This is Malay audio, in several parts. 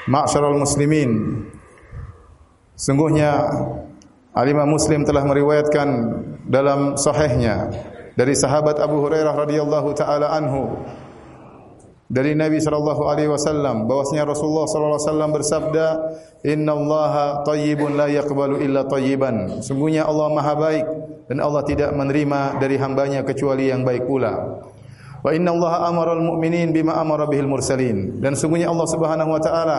Ma'syaral muslimin, sungguhnya Al-Imam Muslim telah meriwayatkan dalam sahihnya dari sahabat Abu Hurairah radhiyallahu taala anhu dari Nabi sallallahu alaihi wasallam bahwasanya Rasulullah sallallahu alaihi wasallam bersabda, "Innallaha thayyibun la yaqbalu illa thayyiban." Sungguhnya Allah Maha baik dan Allah tidak menerima dari hambanya kecuali yang baik pula. Wa innallaha amaral mu'minin bima amara bihil mursalin. Dan sungguhnya Allah Subhanahu wa taala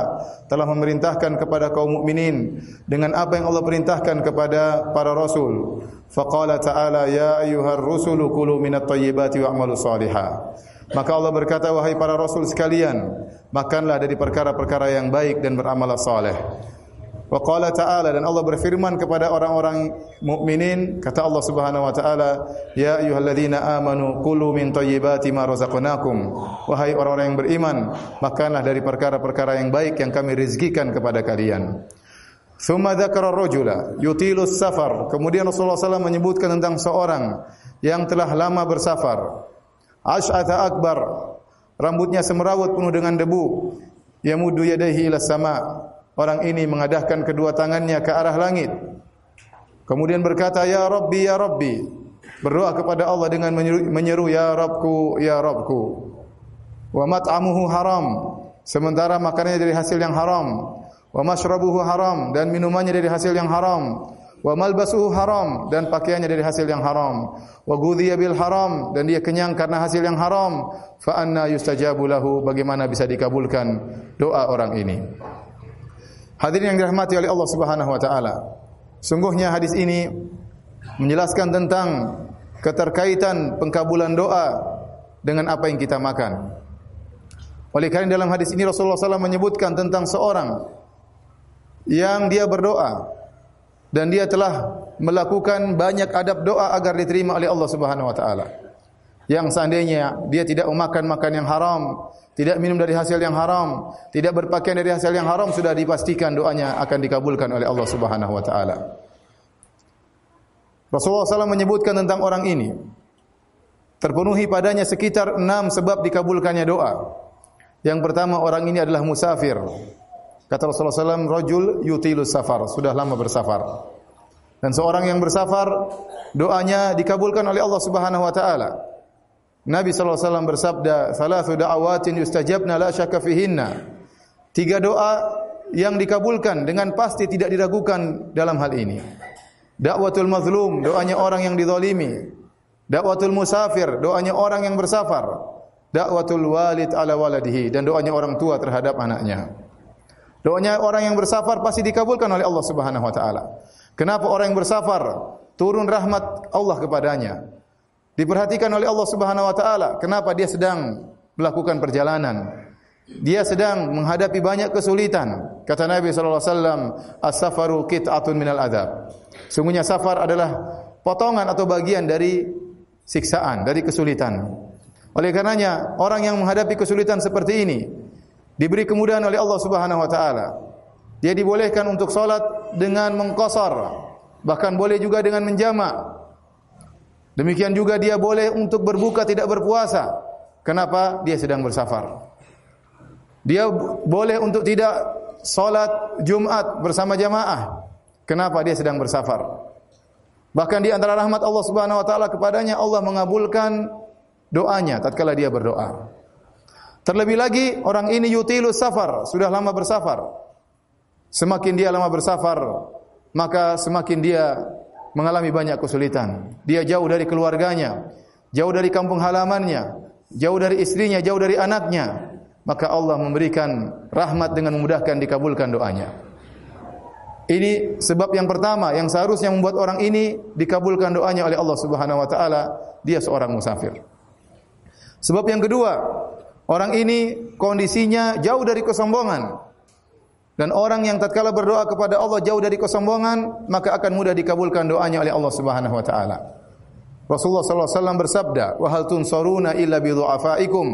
telah memerintahkan kepada kaum mukminin dengan apa yang Allah perintahkan kepada para rasul. Faqala ta'ala ya ayyuhar rusulu kulu minat thayyibati wa'malu shalihan. Maka Allah berkata, wahai para rasul sekalian, makanlah dari perkara-perkara yang baik dan beramalah saleh. Wa qala ta'ala, dan Allah berfirman kepada orang-orang mukminin, kata Allah Subhanahu wa taala, ya ayyuhalladzina amanu kulu min thayyibati ma razaqnakum. Wahai orang-orang yang beriman, makanlah dari perkara-perkara yang baik yang kami rezekikan kepada kalian. Tsumma dzakara ar-rajula yutilus safar. Kemudian Rasulullah SAW menyebutkan tentang seorang yang telah lama bersafar. Ash'atha akbar, rambutnya semerawut penuh dengan debu. Yamuddu yadayhi ila sama. Orang ini mengadahkan kedua tangannya ke arah langit. Kemudian berkata, ya Rabbi, ya Rabbi. Berdoa kepada Allah dengan menyeru, ya Rabbku, ya Rabbku. Wa mat'amuhu haram. Sementara makanannya dari hasil yang haram. Wa mashrabuhu haram. Dan minumannya dari hasil yang haram. Wa malbasuhu haram. Dan pakaiannya dari hasil yang haram. Wa ghudhiya bil haram. Dan dia kenyang karena hasil yang haram. Fa anna yustajabu lahu. Bagaimana bisa dikabulkan doa orang ini? Hadirin yang dirahmati oleh Allah Subhanahu wa taala. Sungguhnya hadis ini menjelaskan tentang keterkaitan pengkabulan doa dengan apa yang kita makan. Oleh karena dalam hadis ini Rasulullah SAW menyebutkan tentang seorang yang dia berdoa dan dia telah melakukan banyak adab doa agar diterima oleh Allah Subhanahu wa taala. Yang seandainya dia tidak memakan makan yang haram, tidak minum dari hasil yang haram, tidak berpakaian dari hasil yang haram, sudah dipastikan doanya akan dikabulkan oleh Allah Subhanahu wa taala. Rasulullah SAW menyebutkan tentang orang ini, terpenuhi padanya sekitar 6 sebab dikabulkannya doa. Yang pertama, orang ini adalah musafir. Kata Rasulullah SAW, rajul yutilus safar, sudah lama bersafar. Dan seorang yang bersafar, doanya dikabulkan oleh Allah Subhanahu wa taala. Nabi SAW bersabda, "Thalathu da'awatin yustajabna la syakka fihinna." 3 doa yang dikabulkan dengan pasti tidak diragukan dalam hal ini. Da'watul mazlum, doanya orang yang dizalimi. Da'watul musafir, doanya orang yang bersafar. Da'watul walid ala waladihi, dan doanya orang tua terhadap anaknya. Doanya orang yang bersafar pasti dikabulkan oleh Allah Subhanahu wa taala. Kenapa orang yang bersafar turun rahmat Allah kepadanya? Diperhatikan oleh Allah Subhanahu wa taala. Kenapa? Dia sedang melakukan perjalanan. Dia sedang menghadapi banyak kesulitan. Kata Nabi sallallahu alaihi wasallam, "As-safaru qit'atun minal adzab." Sungguhnya safar adalah potongan atau bagian dari siksaan, dari kesulitan. Oleh karenanya, orang yang menghadapi kesulitan seperti ini diberi kemudahan oleh Allah Subhanahu wa taala. Dia dibolehkan untuk salat dengan mengqasar, bahkan boleh juga dengan menjamak. Demikian juga dia boleh untuk berbuka tidak berpuasa. Kenapa? Dia sedang bersafar. Dia boleh untuk tidak salat Jumat bersama jamaah. Kenapa? Dia sedang bersafar. Bahkan di antara rahmat Allah Subhanahu wa taala kepadanya, Allah mengabulkan doanya tatkala dia berdoa. Terlebih lagi orang ini yutilus safar, sudah lama bersafar. Semakin dia lama bersafar, maka semakin dia mengalami banyak kesulitan. Dia jauh dari keluarganya, jauh dari kampung halamannya, jauh dari istrinya, jauh dari anaknya. Maka Allah memberikan rahmat dengan memudahkan dikabulkan doanya. Ini sebab yang pertama yang seharusnya membuat orang ini dikabulkan doanya oleh Allah Subhanahu wa taala, dia seorang musafir. Sebab yang kedua, orang ini kondisinya jauh dari kesombongan. Dan orang yang tatkala berdoa kepada Allah jauh dari kesombongan, maka akan mudah dikabulkan doanya oleh Allah Subhanahu wa taala. Rasulullah sallallahu alaihi wasallam bersabda, "Wa hal tunsaruna illa bi dhu'afaikum."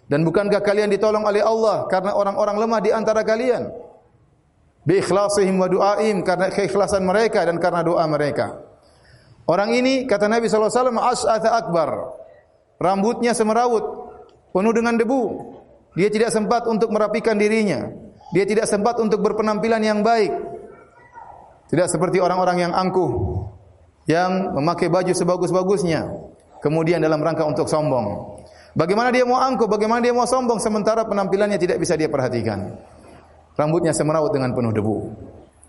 Dan bukankah kalian ditolong oleh Allah karena orang-orang lemah di antara kalian? Bi ikhlasihim wa du'aim, karena keikhlasan mereka dan karena doa mereka. Orang ini kata Nabi sallallahu alaihi wasallam, "Ash'atha akbar." Rambutnya semerawut, penuh dengan debu. Dia tidak sempat untuk merapikan dirinya. dia tidak sempat untuk berpenampilan yang baik. Tidak seperti orang-orang yang angkuh, yang memakai baju sebagus-bagusnya, kemudian dalam rangka untuk sombong. Bagaimana dia mau angkuh, bagaimana dia mau sombong, sementara penampilannya tidak bisa dia perhatikan. Rambutnya semerawut dengan penuh debu.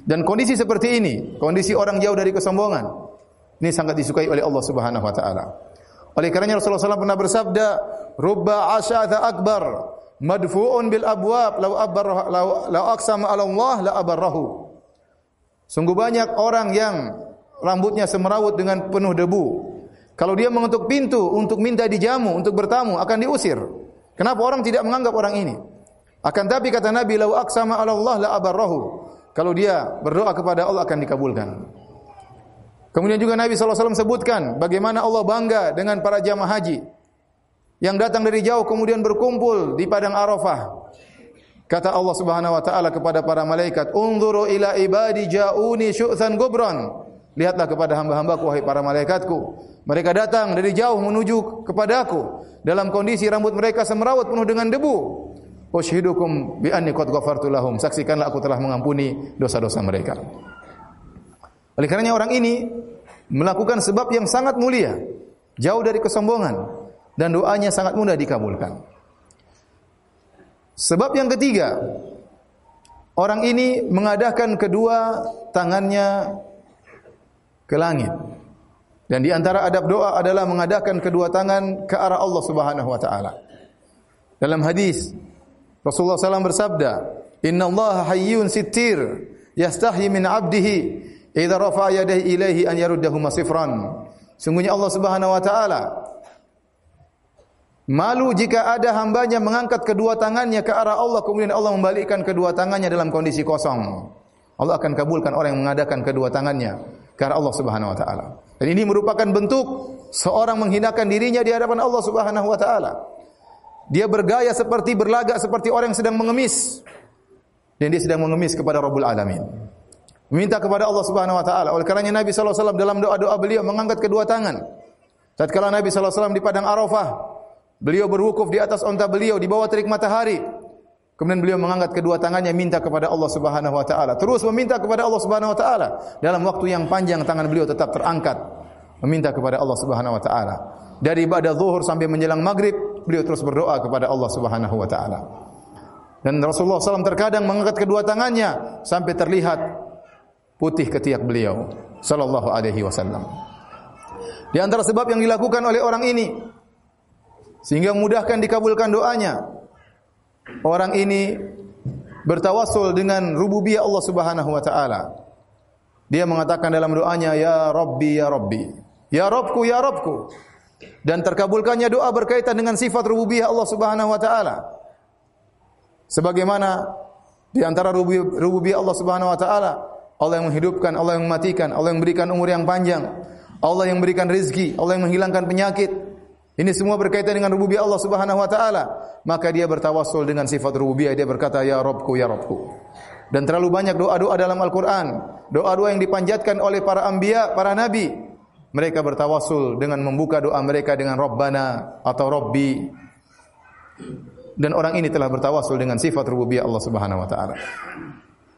Dan kondisi seperti ini, kondisi orang jauh dari kesombongan, ini sangat disukai oleh Allah Subhanahu wa taala. Oleh karenanya Rasulullah SAW pernah bersabda, "Rubba asy'atha akbar, madfu'un bil abwab, law aqsama 'ala Allah la abarrahu." Sungguh banyak orang yang rambutnya semerawut dengan penuh debu. Kalau dia mengetuk pintu untuk minta dijamu, untuk bertamu, akan diusir. Kenapa orang tidak menganggap orang ini? Akan tapi kata Nabi, "Law aqsama 'ala Allah la abarrahu." Kalau dia berdoa kepada Allah akan dikabulkan. Kemudian juga Nabi SAW sebutkan bagaimana Allah bangga dengan para jamaah haji yang datang dari jauh kemudian berkumpul di padang Arafah. Kata Allah Subhanahu wa taala kepada para malaikat, "Unzuru ila ibadi ja'uni syu'than gubran." Lihatlah kepada hamba-hambaku wahai para malaikatku. Mereka datang dari jauh menuju kepadaku dalam kondisi rambut mereka semerawut penuh dengan debu. Ushidukum bi anni qad ghafartu lahum. Saksikanlah aku telah mengampuni dosa-dosa mereka. Oleh karenanya orang ini melakukan sebab yang sangat mulia, jauh dari kesombongan, dan doanya sangat mudah dikabulkan. Sebab yang ketiga, orang ini mengadahkan kedua tangannya ke langit. Dan di antara adab doa adalah mengadahkan kedua tangan ke arah Allah Subhanahu wa taala. Dalam hadis Rasulullah SAW bersabda, "Inna Allah hayyun sittir, yastahi min 'abdihi idza rafa'a yadayhi ilaihi an yaruddahuma sifran." Sungguhnya Allah Subhanahu wa taala malu jika ada hambanya mengangkat kedua tangannya ke arah Allah, kemudian Allah membalikkan kedua tangannya dalam kondisi kosong. Allah akan kabulkan orang yang mengadakan kedua tangannya ke arah Allah Subhanahu wa taala. Dan ini merupakan bentuk seorang menghinakan dirinya di hadapan Allah Subhanahu wa taala. Dia bergaya seperti, berlagak seperti orang yang sedang mengemis. Dan dia sedang mengemis kepada Rabbul Alamin. Meminta kepada Allah Subhanahu wa taala. Oleh karenanya Nabi sallallahu alaihi wasallam dalam doa-doa beliau mengangkat kedua tangan. Tatkala Nabi sallallahu alaihi wasallam di padang Arafah, beliau berwukuf di atas unta beliau di bawah terik matahari. Kemudian beliau mengangkat kedua tangannya minta kepada Allah Subhanahu wa taala. Terus meminta kepada Allah Subhanahu wa taala. Dalam waktu yang panjang tangan beliau tetap terangkat meminta kepada Allah Subhanahu wa taala. Dari ibadah zuhur sampai menjelang maghrib, beliau terus berdoa kepada Allah Subhanahu wa taala. Dan Rasulullah SAW terkadang mengangkat kedua tangannya sampai terlihat putih ketiak beliau sallallahu alaihi wasallam. Di antara sebab yang dilakukan oleh orang ini sehingga memudahkan dikabulkan doanya, orang ini bertawassul dengan rububiyah Allah Subhanahu wa taala. Dia mengatakan dalam doanya, "Ya Rabbi, ya Rabbi, ya Rabbku, ya Rabbku." Dan terkabulkannya doa berkaitan dengan sifat rububiyah Allah Subhanahu wa taala. Sebagaimana di antara rububiyah Allah Subhanahu wa taala, Allah yang menghidupkan, Allah yang mematikan, Allah yang memberikan umur yang panjang, Allah yang memberikan rezeki, Allah yang menghilangkan penyakit. Ini semua berkaitan dengan rububiyah Allah Subhanahu wa taala. Maka dia bertawassul dengan sifat rububiyah, dia berkata, "Ya Rabbku, ya Rabbku." Dan terlalu banyak doa-doa dalam Al-Qur'an, doa-doa yang dipanjatkan oleh para anbiya, para nabi. Mereka bertawassul dengan membuka doa mereka dengan Rabbana atau Rabbi. Dan orang ini telah bertawassul dengan sifat rububiyah Allah Subhanahu wa taala.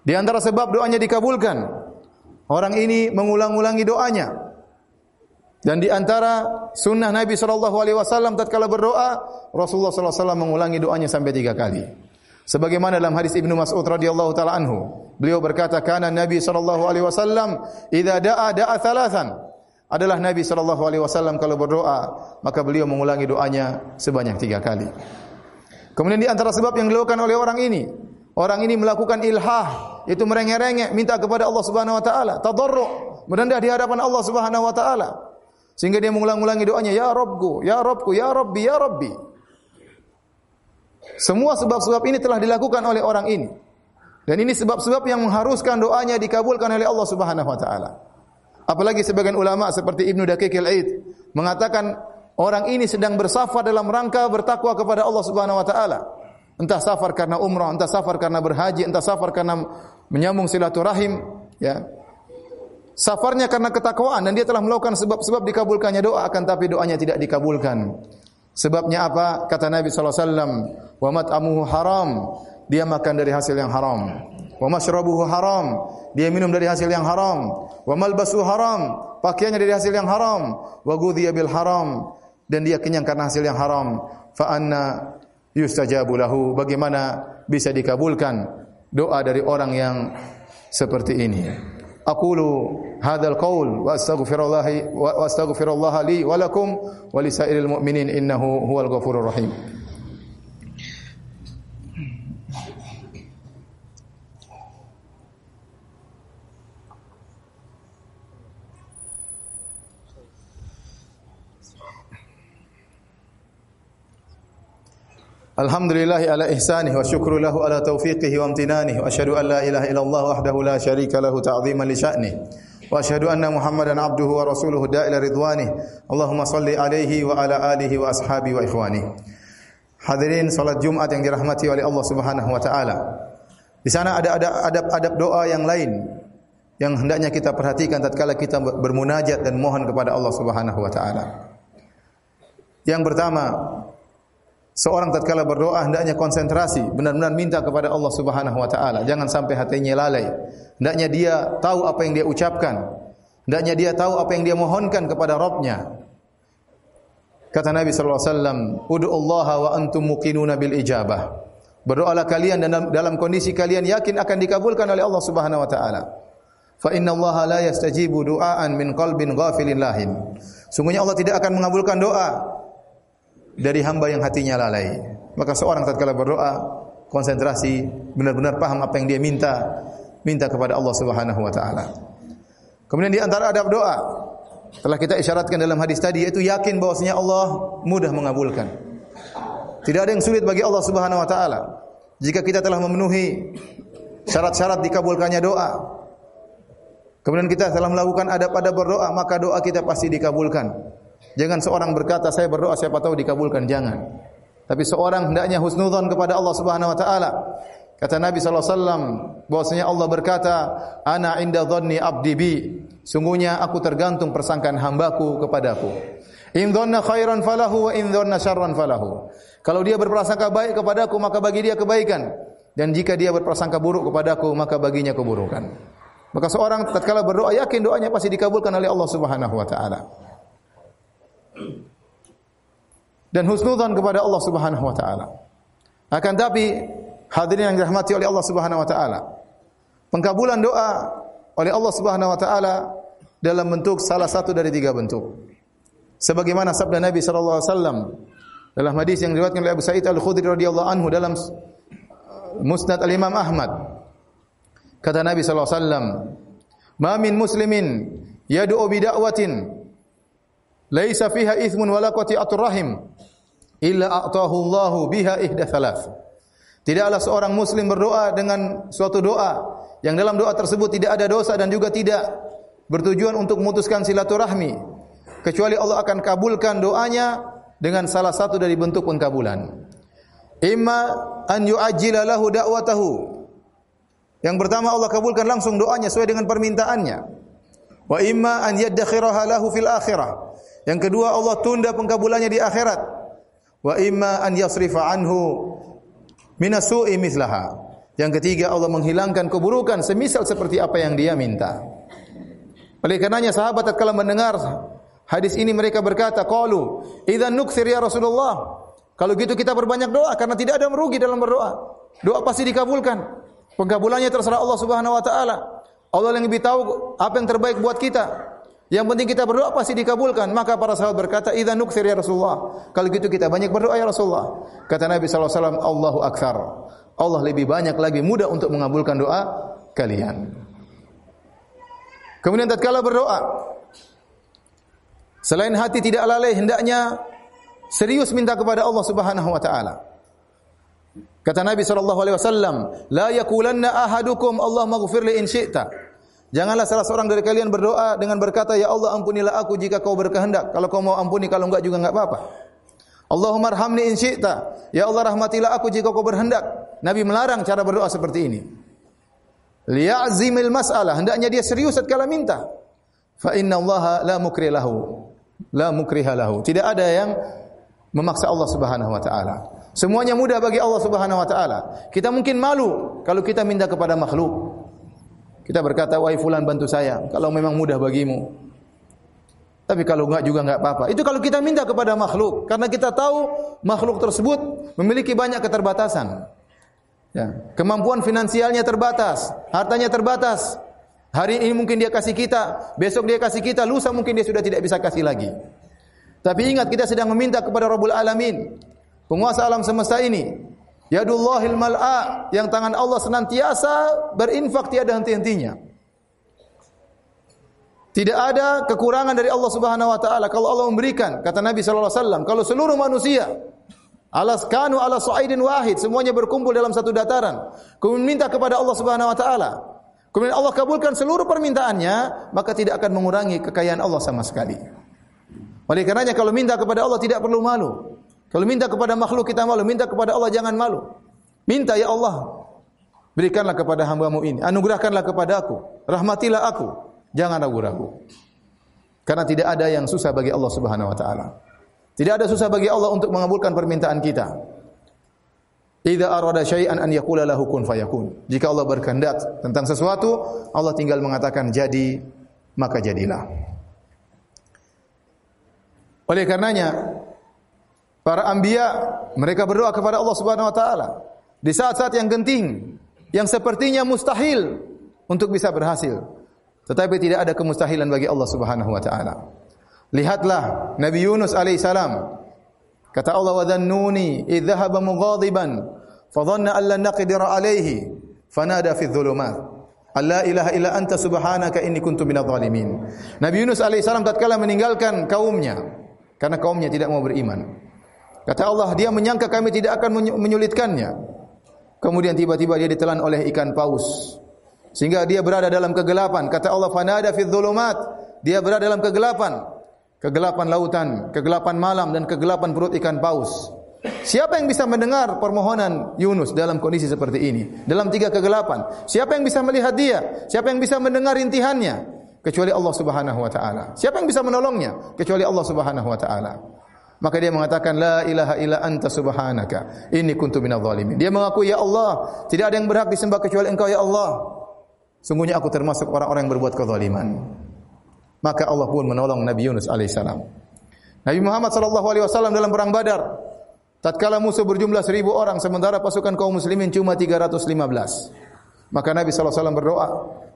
Di antara sebab doanya dikabulkan, orang ini mengulang-ulangi doanya. Dan di antara sunnah Nabi sallallahu alaihi wasallam tatkala berdoa, Rasulullah sallallahu alaihi wasallam mengulangi doanya sampai 3 kali. Sebagaimana dalam hadis Ibnu Mas'ud radhiyallahu taala anhu, beliau berkata, "Kana Nabi sallallahu alaihi wasallam idza da'a thalathan." Adalah Nabi sallallahu alaihi wasallam kalau berdoa, maka beliau mengulangi doanya sebanyak 3 kali. Kemudian di antara sebab yang dilakukan oleh orang ini melakukan ilhah, itu merengek-rengek minta kepada Allah Subhanahu wa taala, tadarru', merendah di hadapan Allah Subhanahu wa taala. Sehingga dia mengulang-ulangi doanya, "Ya Rabbku, ya Rabbku, ya Rabbi, ya Rabbi." Semua sebab-sebab ini telah dilakukan oleh orang ini. Dan ini sebab-sebab yang mengharuskan doanya dikabulkan oleh Allah Subhanahu wa taala. Apalagi sebagian ulama seperti Ibnu Daqiq al-Aid mengatakan orang ini sedang bersafar dalam rangka bertakwa kepada Allah Subhanahu wa taala. Entah safar karena umrah, entah safar karena berhaji, entah safar karena menyambung silaturahim, ya. Safarnya karena ketakwaan dan dia telah melakukan sebab-sebab dikabulkannya doa, akan tapi doanya tidak dikabulkan. Sebabnya apa? Kata Nabi sallallahu alaihi wasallam, "Wa mat'amuhu haram dia makan dari hasil yang haram. Wa mashrabuhu haram, dia minum dari hasil yang haram. Wa malbasuhu haram, pakaiannya dari hasil yang haram. Wa ghudhiya bil haram, dan dia kenyang karena hasil yang haram. Fa anna yustajabu lahu, bagaimana bisa dikabulkan doa dari orang yang seperti ini. Aqulu hadzal qaul wa astaghfirullah li wa lakum wa lisairil mu'minin innahu huwal ghafurur rahim. Alhamdulillahi ala ihsanih wa syukru lahu ala taufiqihi wa amtinanih wa asyhadu an la ilaha illallah wahdahu la syarika lahu ta'ziman li sya'nih wa asyhadu anna Muhammadan abduhu wa rasuluhu da'ila ridwanih. Allahumma salli alaihi wa ala alihi wa ashabihi wa ikhwanih. Hadirin salat Jumat yang dirahmati oleh Allah Subhanahu wa taala. Di sana ada adab doa yang lain yang hendaknya kita perhatikan tatkala kita bermunajat dan mohon kepada Allah Subhanahu wa taala. Yang pertama, seorang tatkala berdoa hendaknya konsentrasi, benar-benar minta kepada Allah Subhanahu wa taala. Jangan sampai hatinya lalai. Hendaknya dia tahu apa yang dia ucapkan. Hendaknya dia tahu apa yang dia mohonkan kepada Rabb-Nya. Kata Nabi sallallahu alaihi wasallam, "Ud'ullaha wa antum muqinuna bil ijabah." Berdoalah kalian dan dalam kondisi kalian yakin akan dikabulkan oleh Allah Subhanahu wa taala. Fa innallaha la yastajibu du'aan min qalbin ghafilin lahin. Sungguhnya Allah tidak akan mengabulkan doa dari hamba yang hatinya lalai. Maka seorang tatkala berdoa konsentrasi, benar-benar paham apa yang dia minta kepada Allah Subhanahu wa taala. Kemudian di antara adab doa telah kita isyaratkan dalam hadis tadi, yaitu yakin bahwasanya Allah mudah mengabulkan. Tidak ada yang sulit bagi Allah Subhanahu wa taala. Jika kita telah memenuhi syarat-syarat dikabulkannya doa, kemudian kita telah melakukan adab-adab berdoa, maka doa kita pasti dikabulkan. Jangan seorang berkata saya berdoa siapa tahu dikabulkan, jangan. Tapi seorang hendaknya husnudzon kepada Allah Subhanahu wa taala. Kata Nabi sallallahu alaihi wasallam bahwasanya Allah berkata, "Ana inda dhanni 'abdi bi." Sungguhnya aku tergantung persangkaan hambaku kepadaku. In dhanna khairan falahu wa in dhanna syarran falahu. Kalau dia berprasangka baik kepadaku maka bagi dia kebaikan, dan jika dia berprasangka buruk kepadaku maka baginya keburukan. Maka seorang tatkala berdoa yakin doanya pasti dikabulkan oleh Allah Subhanahu wa taala. Dan husnudzan kepada Allah Subhanahu wa taala. Akan tapi hadirin yang dirahmati oleh Allah Subhanahu wa taala, pengkabulan doa oleh Allah Subhanahu wa taala dalam bentuk salah satu dari tiga bentuk. Sebagaimana sabda Nabi sallallahu alaihi wasallam dalam hadis yang diriwayatkan oleh Abu Sa'id Al-Khudri radhiyallahu anhu dalam Musnad Al-Imam Ahmad. Kata Nabi sallallahu alaihi wasallam, "Ma min muslimin yad'u bi da'watin laisa fiha ithmun wala qati'atur rahim illa a'tahu Allahu biha ihda thalath." Tidaklah seorang muslim berdoa dengan suatu doa yang dalam doa tersebut tidak ada dosa dan juga tidak bertujuan untuk memutuskan silaturahmi, kecuali Allah akan kabulkan doanya dengan salah satu dari bentuk pengkabulan. Imma an yu'ajjila lahu da'watahu. Yang pertama Allah kabulkan langsung doanya sesuai dengan permintaannya. Wa imma an yaddakhiraha lahu fil akhirah. Yang kedua Allah tunda pengkabulannya di akhirat. Wa imma an yasrifa anhu minasu'i mislaha. Yang ketiga Allah menghilangkan keburukan semisal seperti apa yang dia minta. Oleh karenanya sahabat tatkala mendengar hadis ini mereka berkata, qalu idzan nukthir ya Rasulullah. Kalau gitu kita berbanyak doa karena tidak ada merugi dalam berdoa. Doa pasti dikabulkan. Pengkabulannya terserah Allah Subhanahu wa taala. Allah yang lebih tahu apa yang terbaik buat kita. Yang penting kita berdoa pasti dikabulkan. Maka para sahabat berkata, "Idzan nukthir ya Rasulullah." Kalau gitu kita banyak berdoa ya Rasulullah. Kata Nabi sallallahu alaihi wasallam, "Allahu aktsar." Allah lebih banyak lagi mudah untuk mengabulkan doa kalian. Kemudian tatkala berdoa, selain hati tidak lalai, hendaknya serius minta kepada Allah Subhanahu wa taala. Kata Nabi sallallahu alaihi wasallam, "La yaqulanna ahadukum Allahumma ighfir li in syi'ta." Janganlah salah seorang dari kalian berdoa dengan berkata, "Ya Allah, ampunilah aku jika Kau berkehendak." Kalau Kau mau ampuni, kalau enggak juga enggak apa-apa. "Allahumma arhamni in syi'ta." Ya Allah, rahmatilah aku jika Kau berkehendak. Nabi melarang cara berdoa seperti ini. Liya'zimil mas'alah, hendaknya dia serius tatkala minta. Fa innallaha la mukriha lahu. Tidak ada yang memaksa Allah Subhanahu wa taala. Semuanya mudah bagi Allah Subhanahu wa taala. Kita mungkin malu kalau kita minta kepada makhluk. Kita berkata, "Wahai fulan bantu saya," kalau memang mudah bagimu. Tapi kalau enggak juga enggak apa-apa. Itu kalau kita minta kepada makhluk, karena kita tahu makhluk tersebut memiliki banyak keterbatasan. Ya, kemampuan finansialnya terbatas, hartanya terbatas. Hari ini mungkin dia kasih kita, besok dia kasih kita, lusa mungkin dia sudah tidak bisa kasih lagi. Tapi ingat, kita sedang meminta kepada Rabbul Alamin, penguasa alam semesta ini. Yadullahil mal'a, yang tangan Allah senantiasa berinfak tiada henti-hentinya. Tidak ada kekurangan dari Allah Subhanahu wa taala. Kalau Allah memberikan, kata Nabi sallallahu alaihi wasallam, kalau seluruh manusia alaskanu ala su'aidin wahid, semuanya berkumpul dalam satu dataran, kemudian minta kepada Allah Subhanahu wa taala, kemudian Allah kabulkan seluruh permintaannya, maka tidak akan mengurangi kekayaan Allah sama sekali. Oleh karenanya kalau minta kepada Allah tidak perlu malu. Kalau minta kepada makhluk kita malu, minta kepada Allah jangan malu. Minta, ya Allah, berikanlah kepada hamba-Mu ini, anugerahkanlah kepada aku, rahmatilah aku. Jangan ragu-ragu. Karena tidak ada yang susah bagi Allah Subhanahu wa taala. Tidak ada susah bagi Allah untuk mengabulkan permintaan kita. Idza arada syai'an an yaqula lahu kun fayakun. Jika Allah berkehendak tentang sesuatu, Allah tinggal mengatakan jadi, maka jadilah. Oleh karenanya para anbiya mereka berdoa kepada Allah Subhanahu wa taala di saat-saat yang genting, yang sepertinya mustahil untuk bisa berhasil. Tetapi tidak ada kemustahilan bagi Allah Subhanahu wa taala. Lihatlah Nabi Yunus alaihi salam. Kata Allah, "Wa dhannuni idh dhahaba mughadiban fa dhanna an lan naqdir alaihi fanada fi dhulumat alla ilaha illa anta subhanaka inni kuntu minadh dhalimin." Nabi Yunus alaihi salam tatkala meninggalkan kaumnya karena kaumnya tidak mau beriman. Kata Allah, dia menyangka kami tidak akan menyulitkannya. Kemudian tiba-tiba dia ditelan oleh ikan paus, sehingga dia berada dalam kegelapan. Kata Allah, fanada fi dhulumat, dia berada dalam kegelapan. Kegelapan lautan, kegelapan malam, dan kegelapan perut ikan paus. Siapa yang bisa mendengar permohonan Yunus dalam kondisi seperti ini? Dalam tiga kegelapan. Siapa yang bisa melihat dia? Siapa yang bisa mendengar intihannya? Kecuali Allah Subhanahu wa taala. Siapa yang bisa menolongnya? Kecuali Allah Subhanahu wa taala. Maka dia mengatakan, la ilaha illa anta subhanaka inni kuntu minadh dhalimin. Dia mengakui, ya Allah, tidak ada yang berhak disembah kecuali Engkau, ya Allah. Sungguhnya aku termasuk orang-orang yang berbuat kezaliman. Maka Allah pun menolong Nabi Yunus alaihissalam. Nabi Muhammad sallallahu alaihi wasallam dalam perang Badar, tatkala musuh berjumlah 1000 orang sementara pasukan kaum muslimin cuma 315. Maka Nabi sallallahu alaihi wasallam berdoa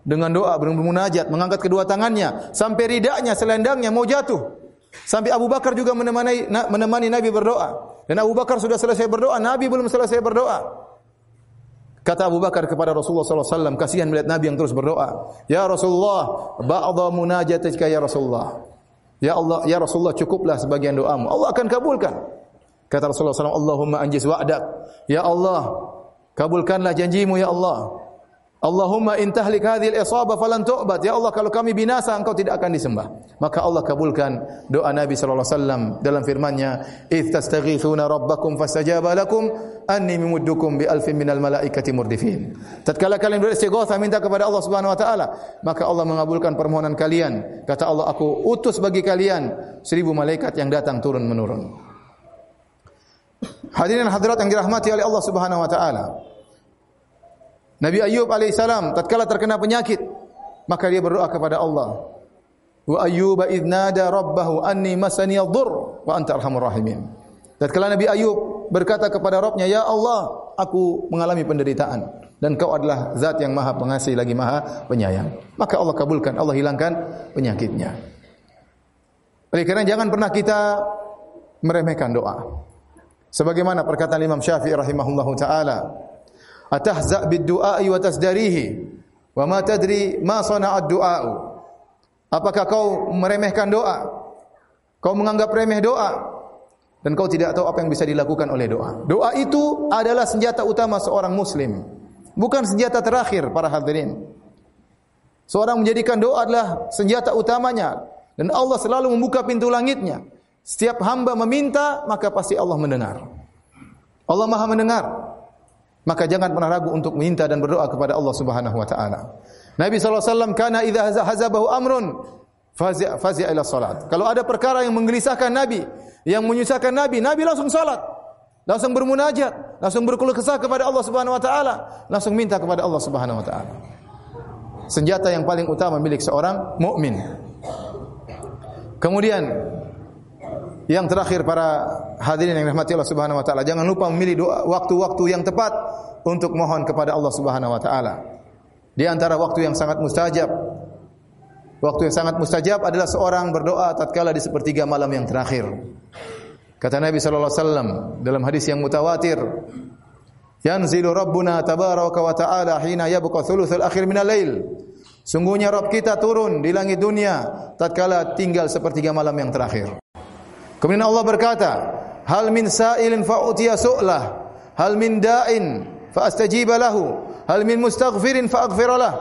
dengan doa bermunajat, mengangkat kedua tangannya sampai ridaknya, selendangnya mau jatuh. Sampai Abu Bakar juga menemani Nabi berdoa. Dan Abu Bakar sudah selesai berdoa, Nabi belum selesai berdoa. Kata Abu Bakar kepada Rasulullah sallallahu alaihi wasallam, kasihan melihat Nabi yang terus berdoa. Ya Rasulullah, ba'dha munajatika ya Rasulullah. Ya Allah, ya Rasulullah, cukuplah sebagian doamu. Allah akan kabulkan. Kata Rasulullah sallallahu alaihi wasallam, Allahumma anjiz wa'dak. Ya Allah, kabulkanlah janjimu ya Allah. Allahumma in tahlik hadhil isabah falan tu'bad. Ya Allah, kalau kami binasa engkau tidak akan disembah. Maka Allah kabulkan doa Nabi sallallahu alaihi wasallam dalam firman-Nya, "Idz tastaghitsuna rabbakum fastajaba lakum anni mumuddukum bi alfin minal malaikati murdifin." Tatkala kalian beristighatsah minta kepada Allah Subhanahu wa taala, maka Allah mengabulkan permohonan kalian. Kata Allah, aku utus bagi kalian 1000 malaikat yang datang turun menurun. Hadirin hadirat yang dirahmati oleh Allah Subhanahu wa taala. Nabi Ayyub alaihissalam tatkala terkena penyakit, maka dia berdoa kepada Allah. Wa Ayyuba idz nada rabbahu anni masani ad-dhurr wa anta arhamur rahimin. Tatkala Nabi Ayyub berkata kepada Rabb-Nya, "Ya Allah, aku mengalami penderitaan dan Kau adalah Zat yang Maha Pengasih lagi Maha Penyayang." Maka Allah kabulkan, Allah hilangkan penyakitnya. Oleh karena jangan pernah kita meremehkan doa. Sebagaimana perkataan Imam Syafi'i rahimahullahu taala, atahza' bid-du'a'i wa tasdarihi wa ma tadri ma sana'ad du'a'u. Apakah kau meremehkan doa? Kau menganggap remeh doa dan kau tidak tahu apa yang bisa dilakukan oleh doa. Doa itu adalah senjata utama seorang muslim, bukan senjata terakhir para hadirin. Seorang menjadikan doa adalah senjata utamanya dan Allah selalu membuka pintu langitnya. Setiap hamba meminta, maka pasti Allah mendengar. Allah Maha mendengar. Maka jangan pernah ragu untuk meminta dan berdoa kepada Allah Subhanahu wa taala. Nabi sallallahu alaihi wasallam kana idza hazabahu amrun fazi'a ila salat. Kalau ada perkara yang menggelisahkan Nabi, yang menyusahkan Nabi, Nabi langsung salat. langsung bermunajat, langsung berkeluh kesah kepada Allah Subhanahu wa taala, langsung minta kepada Allah Subhanahu wa taala. Senjata yang paling utama milik seorang mukmin. Kemudian yang terakhir para hadirin yang dirahmati Allah Subhanahu wa taala, jangan lupa memilih waktu-waktu yang tepat untuk mohon kepada Allah Subhanahu wa taala. Di antara waktu yang sangat mustajab, waktu yang sangat mustajab adalah seorang berdoa tatkala di sepertiga malam yang terakhir. Kata Nabi sallallahu alaihi wasallam dalam hadis yang mutawatir, "Yanzilu Rabbuna tabaraka wa ta'ala hina yabqa thuluthul akhir minal lail." Sungguhnya Rabb kita turun di langit dunia tatkala tinggal sepertiga malam yang terakhir. Kemudian Allah berkata, "Hal min sa'ilin fa'utiya su'lah, hal min da'in fa'astajiba lahu, hal min mustaghfirin fa'aghfira lah."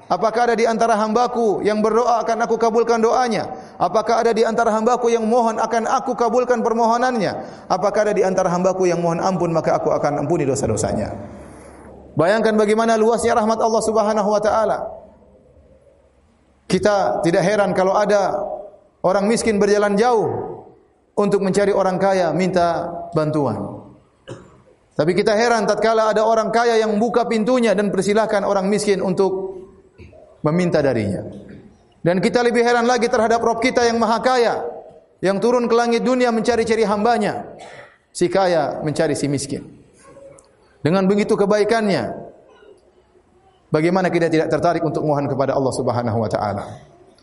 Apakah ada di antara hambaku yang berdoa akan aku kabulkan doanya? Apakah ada di antara hambaku yang mohon akan aku kabulkan permohonannya? Apakah ada di antara hambaku yang mohon ampun maka aku akan ampuni dosa-dosanya? Bayangkan bagaimana luasnya rahmat Allah Subhanahu wa taala. Kita tidak heran kalau ada orang miskin berjalan jauh untuk mencari orang kaya minta bantuan. Tapi kita heran tatkala ada orang kaya yang buka pintunya dan persilahkan orang miskin untuk meminta darinya. Dan kita lebih heran lagi terhadap Rabb kita yang maha kaya, yang turun ke langit dunia mencari-cari hambanya. Si kaya mencari si miskin. Dengan begitu kebaikannya, bagaimana kita tidak tertarik untuk mohon kepada Allah Subhanahu wa taala?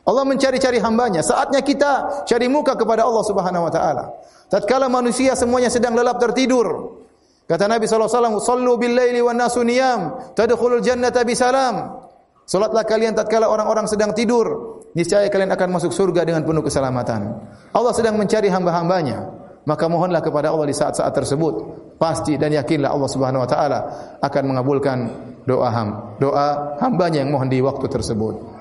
Allah mencari-cari hambanya. Saatnya kita cari muka kepada Allah Subhanahu wa taala. Tatkala manusia semuanya sedang lelap tertidur, kata Nabi sallallahu alaihi wasallam, "Shallu bil laili wan nasu niyam, tadkhulul jannata bisalam." Salatlah kalian tatkala orang-orang sedang tidur, niscaya kalian akan masuk surga dengan penuh keselamatan. Allah sedang mencari hamba-hambanya, maka mohonlah kepada Allah di saat-saat tersebut. Pasti dan yakinlah Allah Subhanahu wa taala akan mengabulkan doa hambanya yang mohon di waktu tersebut.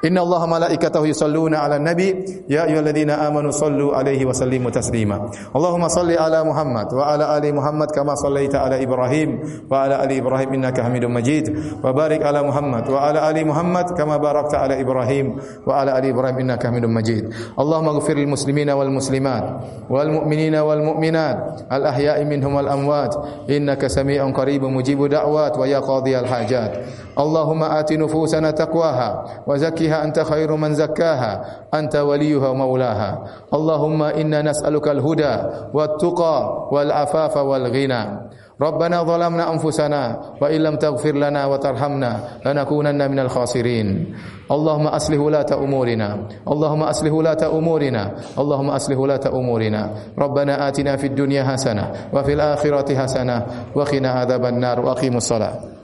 Inna Allah malaikatahu yusalluna ala nabi ya ayyuhalladzina amanu sallu alaihi wa sallimu taslima. Allahumma salli ala Muhammad wa ala ali Muhammad kama sallaita ala Ibrahim wa ala ali Ibrahim innaka Hamidum Majid. Wa barik ala Muhammad wa ala ali Muhammad kama barakta ala Ibrahim wa ala ali Ibrahim innaka Hamidum Majid. Allahumma ighfir lil muslimina wal muslimat wal mu'minina wal mu'minat al ahya'i minhum wal amwat innaka sami'un qaribun mujibud da'wat wa ya qadhiyal hajat. Allahumma ati nufusana taqwaha wa zakkiha anta khairu man zakkaha anta waliyuha wa maulaha. Allahumma inna nas'aluka al-huda wat-tuqa wal-afafa wal-ghina. Rabbana zalamna anfusana wa illam taghfir lana wa tarhamna lanakunanna minal khasirin. Allahumma aslih ulata umurina. Allahumma aslih ulata umurina. Allahumma aslih ulata umurina. Rabbana atina fid dunya hasanah wa fil akhirati hasanah wa qina adzaban nar wa aqimus shalah.